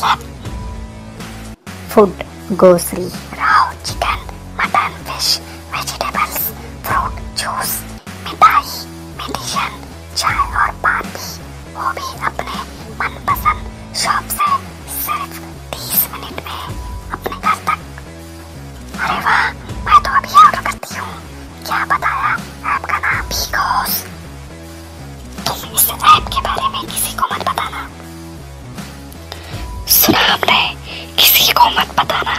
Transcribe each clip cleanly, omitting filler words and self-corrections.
मतलब food, grocery, Rao, chicken, mutton, fish, vegetables, fruit, juice, मिठाई, medicine, चाय और पानी, वो भी अपने मनपसंद शॉप से सिर्फ 30 मिनट में अपने घर तक। अरे वाह, मैं तो अभी ऑर्डर करती हूँ। क्या बताया ऐप का नाम? बिगोस। तुम इस ऐप के बारे में किसी को मत बताना। सुना आपने? किसी को मत बताना।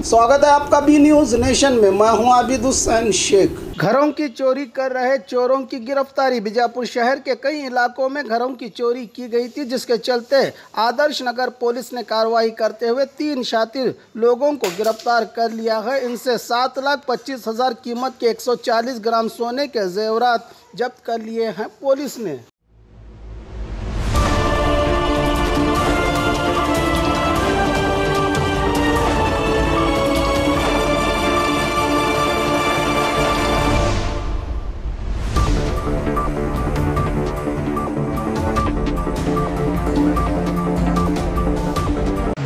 स्वागत है आपका बी न्यूज नेशन में। मैं हूं आबिद हुसैन शेख। घरों की चोरी कर रहे चोरों की गिरफ्तारी। बीजापुर शहर के कई इलाकों में घरों की चोरी की गई थी, जिसके चलते आदर्श नगर पुलिस ने कार्रवाई करते हुए 3 शातिर लोगों को गिरफ्तार कर लिया है। इनसे 7,25,000 कीमत के 140 ग्राम सोने के जेवरात जब्त कर लिए हैं पुलिस ने।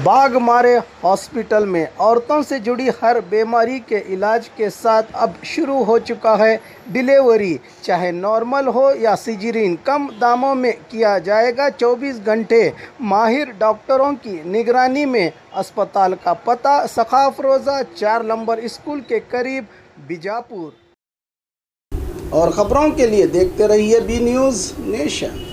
बाघमारे हॉस्पिटल में औरतों से जुड़ी हर बीमारी के इलाज के साथ अब शुरू हो चुका है डिलीवरी। चाहे नॉर्मल हो या सिजेरियन, कम दामों में किया जाएगा। 24 घंटे माहिर डॉक्टरों की निगरानी में। अस्पताल का पता सखाफ रोज़ा 4 नंबर स्कूल के करीब, बीजापुर। और ख़बरों के लिए देखते रहिए बी न्यूज़ नेशन।